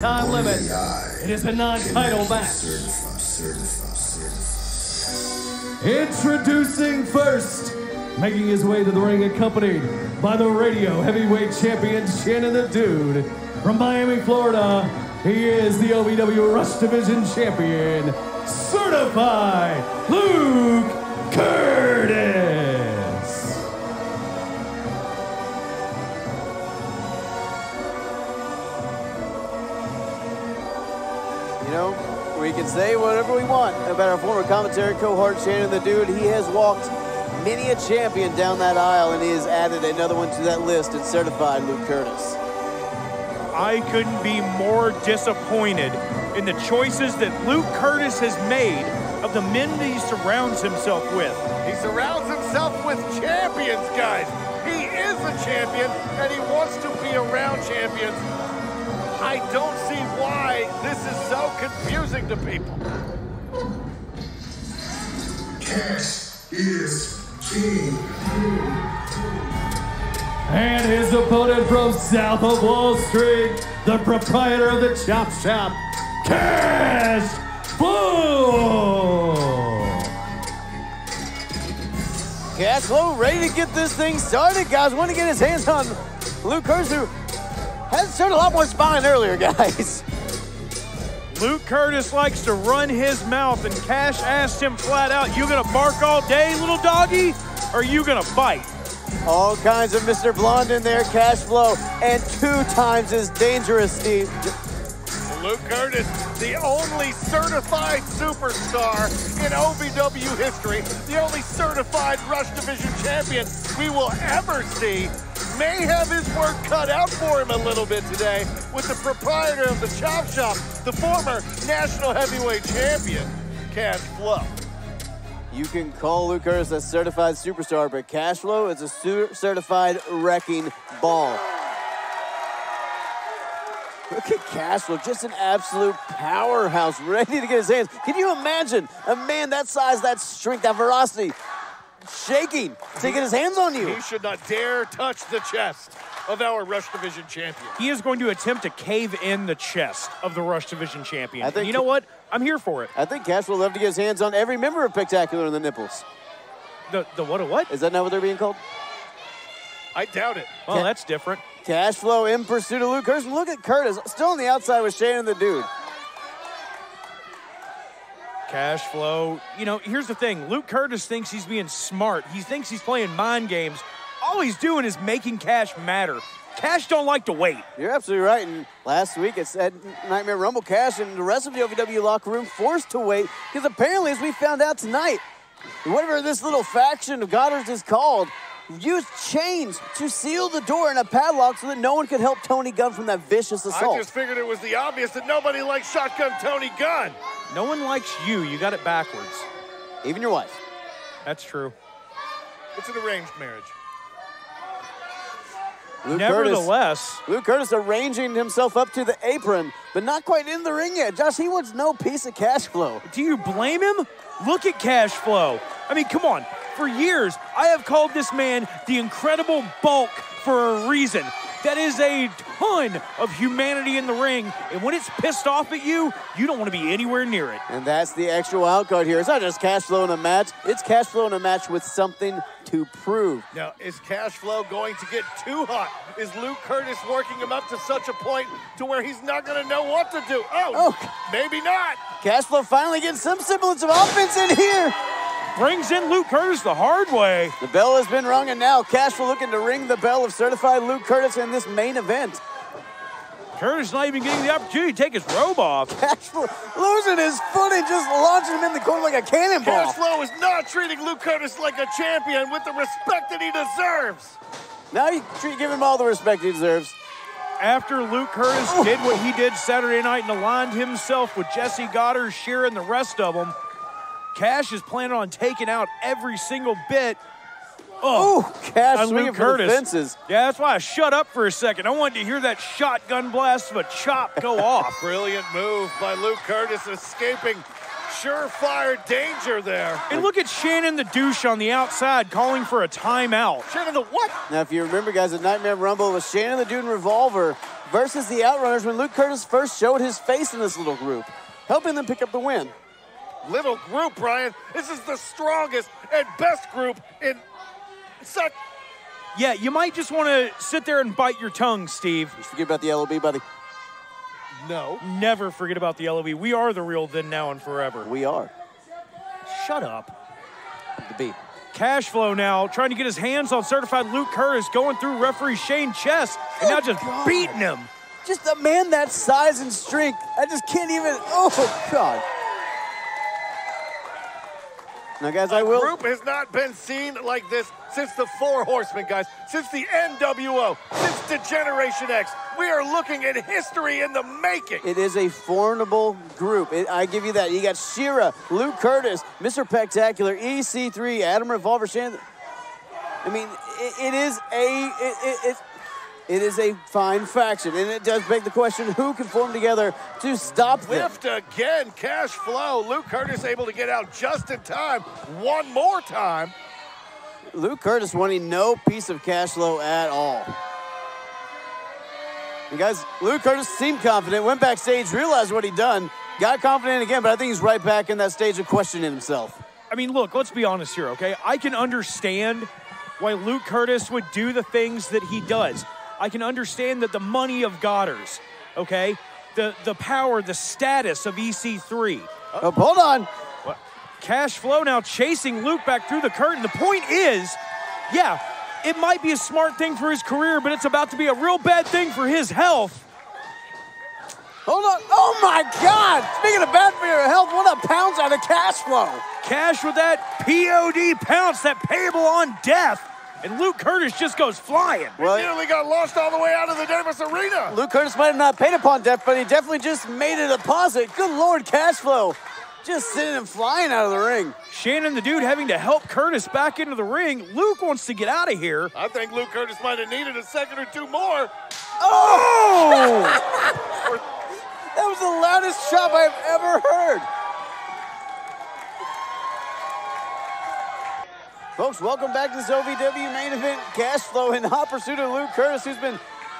Time limit. It is a non-title match. Introducing first, making his way to the ring accompanied by the radio heavyweight champion Shannon the Dude. From Miami, Florida, he is the OVW Rush Division champion, Certified Luke Kurtis. You know, we can say whatever we want about our former commentary cohort, Shannon the Dude. He has walked many a champion down that aisle, and he has added another one to that list and certified Luke Kurtis. I couldn't be more disappointed in the choices that Luke Kurtis has made of the men that he surrounds himself with. He surrounds himself with champions, guys. He is a champion, and he wants to be around champions. I don't see why this is so confusing to people. Cash is king. And his opponent from south of Wall Street, the proprietor of the Chop Shop, Cash Flow. Cash Flow ready to get this thing started, guys. Want to get his hands on Luke Kurtis, who has shown a lot more spine earlier, guys. Luke Kurtis likes to run his mouth, and Cash asked him flat out, "You gonna bark all day, little doggy, or are you gonna fight?" All kinds of Mr. Blonde in there, Cash Flow, and 2 times as dangerous, Steve. Luke Kurtis, the only certified superstar in OVW history, the only certified Rush Division champion we will ever see, may have his work cut out for him a little bit today with the proprietor of the Chop Shop, the former national heavyweight champion, Cash Flow. You can call Luke Kurtis a certified superstar, but Cash Flow is a certified wrecking ball. Look at Cash Flow, just an absolute powerhouse, ready to get his hands. Can you imagine a man that size, that strength, that ferocity, shaking to get his hands on you? He should not dare touch the chest of our Rush Division champion. He is going to attempt to cave in the chest of the Rush Division champion. I think and you know what? I'm here for it. I think Cash will love to get his hands on every member of Spectacular in the nipples. The what? Is that not what they're being called? I doubt it. Well, that's different. Cash Flow in pursuit of Luke Kurtis. Look at Kurtis, still on the outside with Shannon the Dude. Cash Flow. You know, here's the thing. Luke Kurtis thinks he's being smart. He thinks he's playing mind games. All he's doing is making Cash matter. Cash don't like to wait. You're absolutely right. And last week at Nightmare Rumble, Cash and the rest of the OVW locker room forced to wait because apparently, as we found out tonight, whatever this little faction of Goddard's is called, used chains to seal the door and a padlock so that no one could help Tony Gunn from that vicious assault. I just figured it was the obvious that nobody likes Shotgun Tony Gunn. No one likes you. You got it backwards. Even your wife. That's true. It's an arranged marriage. Nevertheless, Luke Kurtis arranging himself up to the apron, but not quite in the ring yet. Josh, he wants no piece of Cash Flow. do you blame him? Look at Cash Flow. I mean, come on. For years, I have called this man the Incredible Bulk for a reason. That is a ton of humanity in the ring, and when it's pissed off at you, you don't want to be anywhere near it. And that's the extra wild card here. It's not just Cash Flow in a match. It's Cash Flow in a match with something to prove. Now, is Cash Flow going to get too hot? Is Luke Kurtis working him up to such a point to where he's not going to know what to do? Oh, maybe not. Cash Flow finally getting some semblance of offense in here. Brings in Luke Kurtis the hard way. The bell has been rung, and now Cash Flow looking to ring the bell of certified Luke Kurtis in this main event. Kurtis not even getting the opportunity to take his robe off. Cash Flow losing his footing, just launching him in the corner like a cannonball. Cash Flow is not treating Luke Kurtis like a champion with the respect that he deserves. Now you give him all the respect he deserves. After Luke Kurtis did what he did Saturday night and aligned himself with Jesse Goddard, Shearer, and the rest of them, Cash is planning on taking out every single bit of Cash Luke Kurtis. Fences. Yeah, that's why I shut up for a second. I wanted to hear that shotgun blast of a chop go off. Brilliant move by Luke Kurtis, escaping surefire danger there. And look at Shannon the douche on the outside calling for a timeout. Shannon the what? Now, if you remember, guys, at Nightmare Rumble, it was Shannon the Dude and Revolver versus the Outrunners when Luke Curtis first showed his face in this little group, helping them pick up the win. Little group, Brian. This is the strongest and best group in such. Yeah, you might just want to sit there and bite your tongue, Steve. Just forget about the LOB, buddy. No. Never forget about the LOB. We are the real then, now, and forever. We are. Shut up. The beat. Cash Flow now trying to get his hands on certified Luke Curtis, going through referee Shane Chess, and now just beating him. Just a man that size and strength. I just can't even. Oh, God. Now, guys, I will. The group has not been seen like this since the Four Horsemen, guys. Since the NWO, since Degeneration X. We are looking at history in the making. It is a formidable group. I give you that. You got Shira, Luke Curtis, Mr. Spectacular, EC3, Adam Revolver, Shannon. I mean, it is a fine faction, and it does beg the question, who can form together to stop them? Lift again, Cash Flow. Luke Curtis able to get out just in time. One more time. Luke Curtis wanting no piece of Cash Flow at all. And guys, Luke Curtis seemed confident, went backstage, realized what he'd done, got confident again, but I think he's right back in that stage of questioning himself. I mean, look, let's be honest here, okay? I can understand why Luke Curtis would do the things that he does. I can understand that the money of Godders, okay? The power, the status of EC3. Oh, hold on. What? Cash Flow now chasing Luke back through the curtain. The point is, yeah, it might be a smart thing for his career, but it's about to be a real bad thing for his health. Hold on. Oh, my God. Speaking of bad for your health, what a pounce out of Cash Flow. Cash with that POD pounce, that payable on death. And Luke Curtis just goes flying. Well, he nearly got lost all the way out of the Davis Arena. Luke Curtis might have not paid upon death, but he definitely just made a deposit. Good Lord, Cash Flow. Just sitting and flying out of the ring. Shannon the Dude having to help Curtis back into the ring. Luke wants to get out of here. I think Luke Curtis might have needed a second or two more. Oh! That was the loudest chop I've ever heard. Folks, welcome back to this OVW main event. Cash Flow in hot pursuit of Luke Curtis, who's been,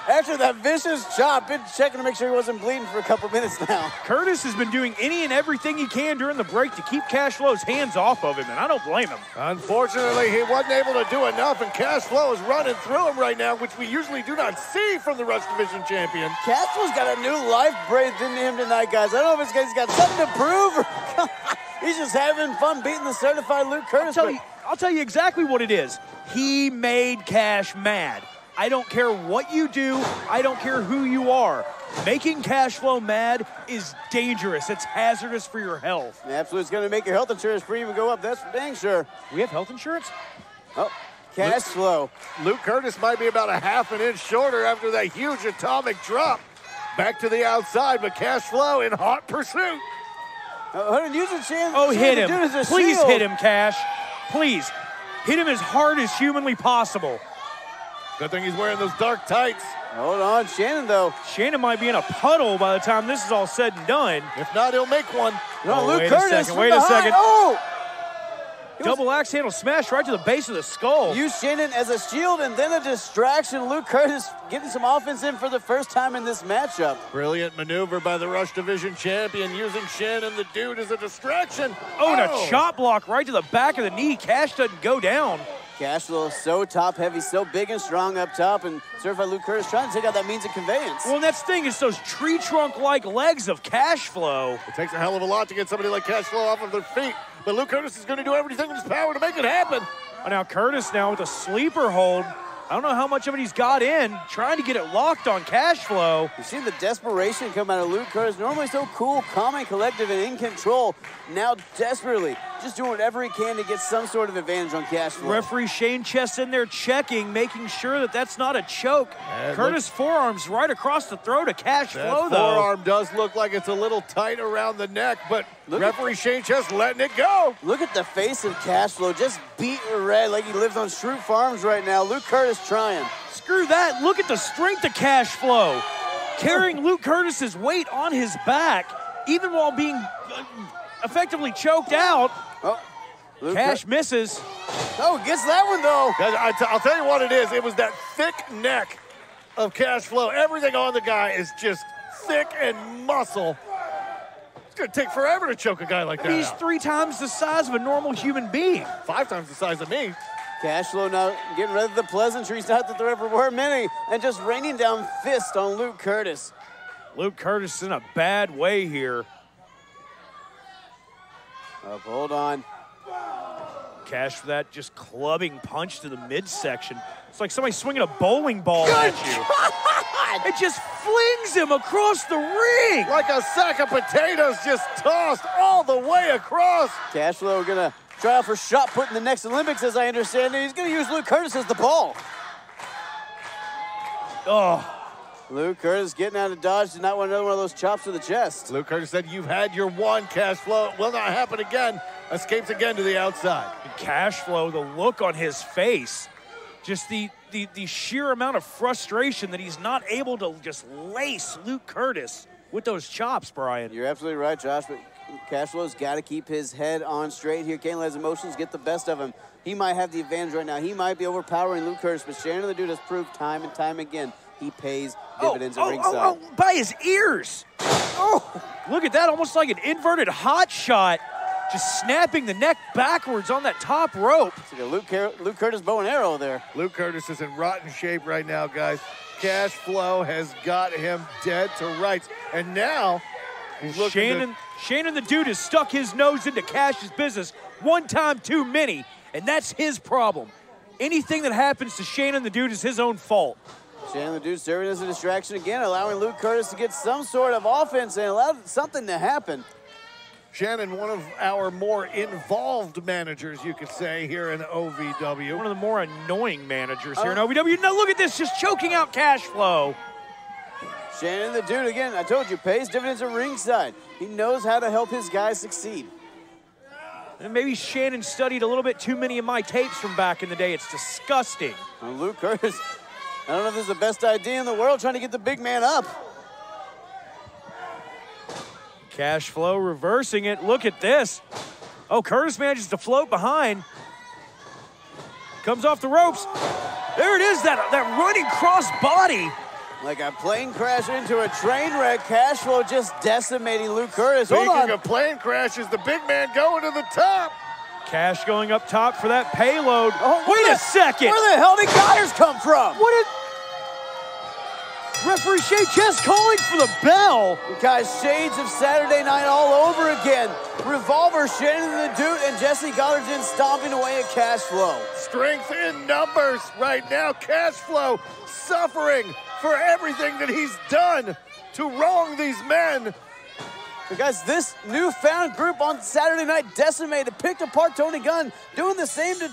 after that vicious chop, been checking to make sure he wasn't bleeding for a couple minutes now. Curtis has been doing any and everything he can during the break to keep Cash Flow's hands off of him, and I don't blame him. Unfortunately, he wasn't able to do enough, and Cash Flow is running through him right now, which we usually do not see from the Rush Division champion. Cash Flow's got a new life breathed into him tonight, guys. I don't know if he's got something to prove or he's just having fun beating the certified Luke Curtis. I'll tell you exactly what it is. He made Cash mad. I don't care what you do. I don't care who you are. Making Cash Flow mad is dangerous. It's hazardous for your health. Absolutely. It's going to make your health insurance premium go up. That's for dang sure. We have health insurance? Oh, Cash Flow. Luke Curtis might be about a half an inch shorter after that huge atomic drop. Back to the outside, but Cash Flow in hot pursuit. Use a chance. Oh, hit him. Please shield. hit him, Cash. Please. Hit him as hard as humanly possible. Good thing he's wearing those dark tights. Hold on, Shannon, though. Shannon might be in a puddle by the time this is all said and done. If not, he'll make one. No, Luke wait Curtis. a second. Wait a second. Oh! Double axe handle smash right to the base of the skull. Use Shannon as a shield and then a distraction. Luke Curtis getting some offense in for the first time in this matchup. Brilliant maneuver by the Rush Division champion, using Shannon the Dude as a distraction. Oh, and a chop block right to the back of the knee. Cash doesn't go down. Cash Flow so top heavy, so big and strong up top, and certified Luke Curtis trying to take out that means of conveyance. Well, and that's the thing, it's those tree trunk-like legs of Cash Flow. It takes a hell of a lot to get somebody like Cash Flow off of their feet, but Luke Curtis is going to do everything in his power to make it happen. Oh, now Curtis now with a sleeper hold. I don't know how much of it he's got in, trying to get it locked on Cash Flow. You see the desperation come out of Luke Curtis, normally so cool, calm, and collective and in control. Now desperately just doing whatever he can to get some sort of advantage on Cash Flow. Referee Shane Chess in there checking, making sure that that's not a choke. Curtis forearms right across the throat of Cash Flow, that though. forearm does look like it's a little tight around the neck, but referee Shane Chess letting it go. Look at the face of Cash Flow, just beaten red like he lives on Shroot Farms right now. Luke Curtis trying. Screw that. Look at the strength of Cash Flow. Carrying Luke Curtis's weight on his back, even while being effectively choked out. Oh, Luke Cash misses. Oh, gets that one, though. I'll tell you what it is. It was that thick neck of Cash Flow. Everything on the guy is just thick and muscle. It's going to take forever to choke a guy like that. He's 3 times the size of a normal human being. 5 times the size of me. Cashflow now getting rid of the pleasantries, not that there ever were many, and just raining down fist on Luke Kurtis. Luke Kurtis is in a bad way here. Oh, hold on. Cash for that just clubbing punch to the midsection. It's like somebody swinging a bowling ball at you. God! It just flings him across the ring. Like a sack of potatoes just tossed all the way across. Cashflow gonna try out for shot put in the next Olympics, as I understand it. He's gonna use Luke Kurtis as the ball. Oh. Luke Kurtis getting out of dodge, did not want another one of those chops to the chest. Luke Kurtis said, "You've had your one, Cash Flow. It will not happen again." Escapes again to the outside. Cash Flow, the look on his face, just the sheer amount of frustration that he's not able to just lace Luke Kurtis with those chops, Brian. You're absolutely right, Josh, but Cashflow's got to keep his head on straight here. Can't let his emotions get the best of him. He might have the advantage right now. He might be overpowering Luke Kurtis, but Shannon the Dude has proved time and time again he pays dividends at ringside. By his ears. Oh, look at that, almost like an inverted hot shot. Just snapping the neck backwards on that top rope. It's like a Luke Kurtis bow and arrow there. Luke Kurtis is in rotten shape right now, guys. Cash Flow has got him dead to rights. And now, he's looking Shannon the Dude has stuck his nose into Cash's business one time too many, and that's his problem. Anything that happens to Shannon the Dude is his own fault. Shannon the Dude serving as a distraction again, allowing Luke Kurtis to get some sort of offense and allow something to happen. Shannon, one of our more involved managers, you could say, here in OVW. One of the more annoying managers here in OVW. Now look at this, just choking out Cash Flow. Shannon the Dude, again, I told you, pays dividends at ringside. He knows how to help his guys succeed. And maybe Shannon studied a little bit too many of my tapes from back in the day. It's disgusting. Well, Luke Kurtis, I don't know if this is the best idea in the world, trying to get the big man up. Cash Flow reversing it. Look at this. Oh, Kurtis manages to float behind. Comes off the ropes. There it is, that running cross body. Like a plane crash into a train wreck. Cash Flow just decimating Luke Kurtis. Hold on. Speaking of plane crashes, the big man going to the top. Cash going up top for that payload. Oh, wait a second. Where the hell did Goddard's come from? What did... Referee Shea just calling for the bell. Guys, shades of Saturday night all over again. Revolver, Shannon the Dude, and Jesse Goddard's in stomping away at Cash Flow. Strength in numbers right now. Cash Flow suffering for everything that he's done to wrong these men. But guys, this newfound group on Saturday night decimated, picked apart Tony Gunn, doing the same to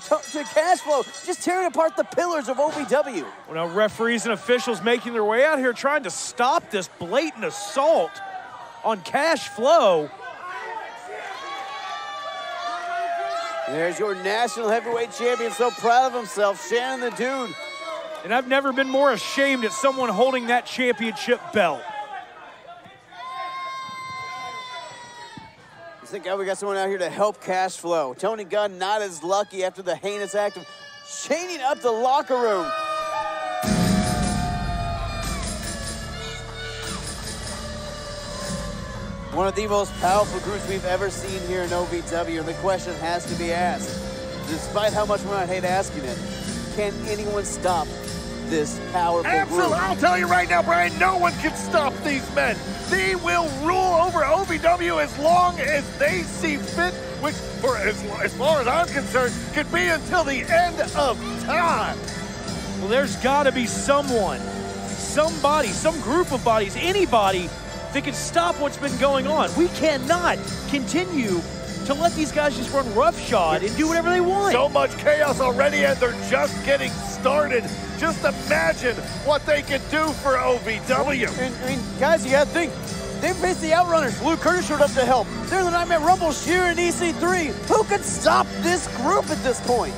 Cash Flow, just tearing apart the pillars of OVW. Well, now referees and officials making their way out here trying to stop this blatant assault on Cash Flow. There's your national heavyweight champion, so proud of himself, Shannon the Dude. And I've never been more ashamed at someone holding that championship belt. Thank God we got someone out here to help Cash Flow. Tony Gunn not as lucky after the heinous act of chaining up the locker room. One of the most powerful groups we've ever seen here in OVW, and the question has to be asked, despite how much we might hate asking it, can anyone stop this powerful Absolutely. group? I'll tell you right now, Brian, no one can stop these men. They will rule over OVW as long as they see fit, which, for as far as I'm concerned, could be until the end of time. Well, there's got to be someone, somebody, some group of bodies, anybody that can stop what's been going on. We cannot continue to let these guys just run roughshod and do whatever they want. So much chaos already, and they're just getting started. Just imagine what they could do for OVW. I mean, guys, you got to think. They faced the Outrunners. Luke Kurtis showed up to help. They're the Nightmare Rumble, Sheer and EC3. Who could stop this group at this point?